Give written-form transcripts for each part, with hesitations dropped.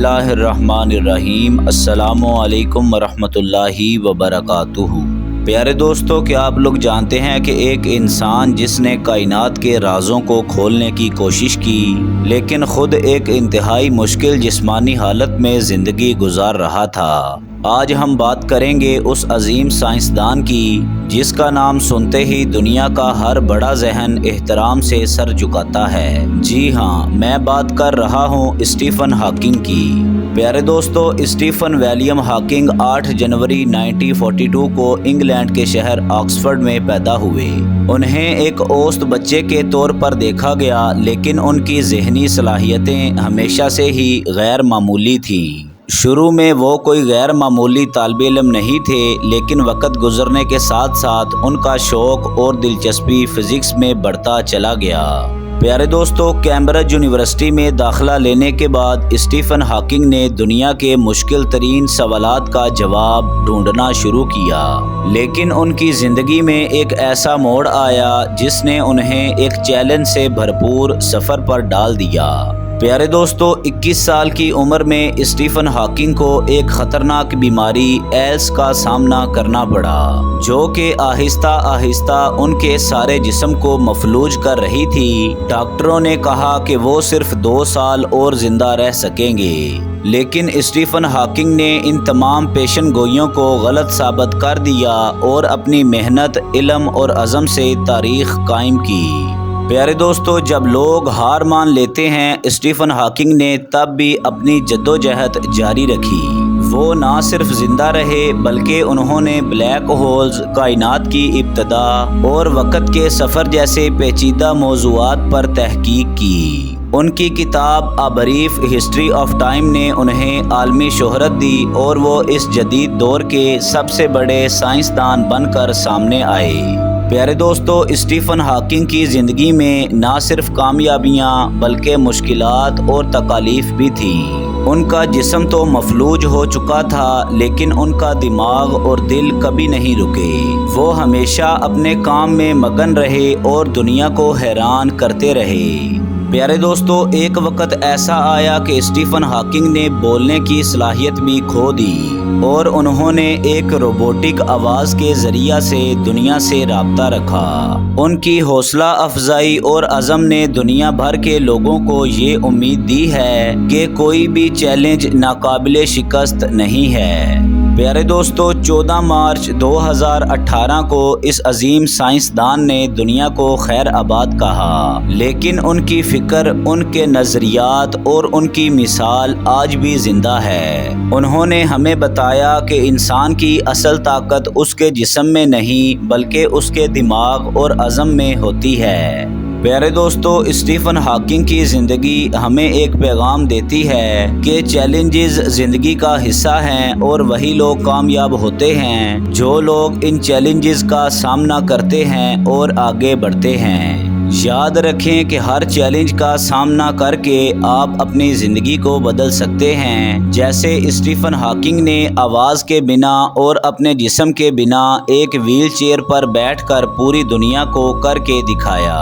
اللہ الرحمن الرحیم۔ السلام علیکم ورحمۃ اللہ وبرکاتہ۔ پیارے دوستو، کیا آپ لوگ جانتے ہیں کہ ایک انسان جس نے کائنات کے رازوں کو کھولنے کی کوشش کی لیکن خود ایک انتہائی مشکل جسمانی حالت میں زندگی گزار رہا تھا۔ آج ہم بات کریں گے اس عظیم سائنسدان کی جس کا نام سنتے ہی دنیا کا ہر بڑا ذہن احترام سے سر جھکاتا ہے۔ جی ہاں، میں بات کر رہا ہوں اسٹیفن ہاکنگ کی۔ پیارے دوستو، اسٹیفن ولیم ہاکنگ 8 جنوری 1942 کو انگلینڈ کے شہر آکسفورڈ میں پیدا ہوئے۔ انہیں ایک اوسط بچے کے طور پر دیکھا گیا، لیکن ان کی ذہنی صلاحیتیں ہمیشہ سے ہی غیر معمولی تھیں۔ شروع میں وہ کوئی غیر معمولی طالب علم نہیں تھے، لیکن وقت گزرنے کے ساتھ ساتھ ان کا شوق اور دلچسپی فزکس میں بڑھتا چلا گیا۔ پیارے دوستو، کیمبرج یونیورسٹی میں داخلہ لینے کے بعد اسٹیفن ہاکنگ نے دنیا کے مشکل ترین سوالات کا جواب ڈھونڈنا شروع کیا، لیکن ان کی زندگی میں ایک ایسا موڑ آیا جس نے انہیں ایک چیلنج سے بھرپور سفر پر ڈال دیا۔ پیارے دوستو، 21 سال کی عمر میں اسٹیفن ہاکنگ کو ایک خطرناک بیماری ایلس کا سامنا کرنا پڑا، جو کہ آہستہ آہستہ ان کے سارے جسم کو مفلوج کر رہی تھی۔ ڈاکٹروں نے کہا کہ وہ صرف 2 سال اور زندہ رہ سکیں گے، لیکن اسٹیفن ہاکنگ نے ان تمام پیشن گوئیوں کو غلط ثابت کر دیا اور اپنی محنت، علم اور عزم سے تاریخ قائم کی۔ پیارے دوستو، جب لوگ ہار مان لیتے ہیں، اسٹیفن ہاکنگ نے تب بھی اپنی جدوجہد جاری رکھی۔ وہ نہ صرف زندہ رہے بلکہ انہوں نے بلیک ہولز، کائنات کی ابتدا اور وقت کے سفر جیسے پیچیدہ موضوعات پر تحقیق کی۔ ان کی کتاب a brief history of time نے انہیں عالمی شہرت دی اور وہ اس جدید دور کے سب سے بڑے سائنسدان بن کر سامنے آئے۔ پیارے دوستو، اسٹیفن ہاکنگ کی زندگی میں نہ صرف کامیابیاں بلکہ مشکلات اور تکالیف بھی تھیں۔ ان کا جسم تو مفلوج ہو چکا تھا، لیکن ان کا دماغ اور دل کبھی نہیں رکے۔ وہ ہمیشہ اپنے کام میں مگن رہے اور دنیا کو حیران کرتے رہے۔ پیارے دوستو، ایک وقت ایسا آیا کہ اسٹیفن ہاکنگ نے بولنے کی صلاحیت بھی کھو دی اور انہوں نے ایک روبوٹک آواز کے ذریعہ سے دنیا سے رابطہ رکھا۔ ان کی حوصلہ افزائی اور عزم نے دنیا بھر کے لوگوں کو یہ امید دی ہے کہ کوئی بھی چیلنج ناقابل شکست نہیں ہے۔ پیارے دوستو، 14 مارچ 2018 کو اس عظیم سائنسدان نے دنیا کو خیر آباد کہا، لیکن ان کی فکر، ان کے نظریات اور ان کی مثال آج بھی زندہ ہے۔ انہوں نے ہمیں بتایا کہ انسان کی اصل طاقت اس کے جسم میں نہیں بلکہ اس کے دماغ اور عزم میں ہوتی ہے۔ پیارے دوستو، اسٹیفن ہاکنگ کی زندگی ہمیں ایک پیغام دیتی ہے کہ چیلنجز زندگی کا حصہ ہیں اور وہی لوگ کامیاب ہوتے ہیں جو لوگ ان چیلنجز کا سامنا کرتے ہیں اور آگے بڑھتے ہیں۔ یاد رکھیں کہ ہر چیلنج کا سامنا کر کے آپ اپنی زندگی کو بدل سکتے ہیں، جیسے اسٹیفن ہاکنگ نے آواز کے بنا اور اپنے جسم کے بنا ایک ویل چیئر پر بیٹھ کر پوری دنیا کو کر کے دکھایا۔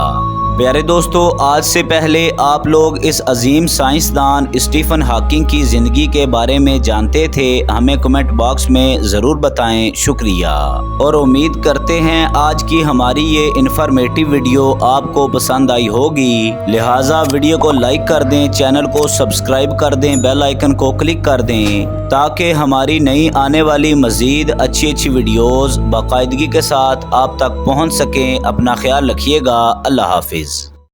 پیارے دوستو، آج سے پہلے آپ لوگ اس عظیم سائنسدان اسٹیفن ہاکنگ کی زندگی کے بارے میں جانتے تھے؟ ہمیں کمنٹ باکس میں ضرور بتائیں۔ شکریہ، اور امید کرتے ہیں آج کی ہماری یہ انفارمیٹیو ویڈیو آپ کو پسند آئی ہوگی، لہٰذا ویڈیو کو لائک کر دیں، چینل کو سبسکرائب کر دیں، بیل آئیکن کو کلک کر دیں تاکہ ہماری نئی آنے والی مزید اچھی ویڈیوز باقاعدگی کے ساتھ آپ تک پہنچ سکیں۔ اپنا خیال رکھیے گا۔ اللہ حافظ۔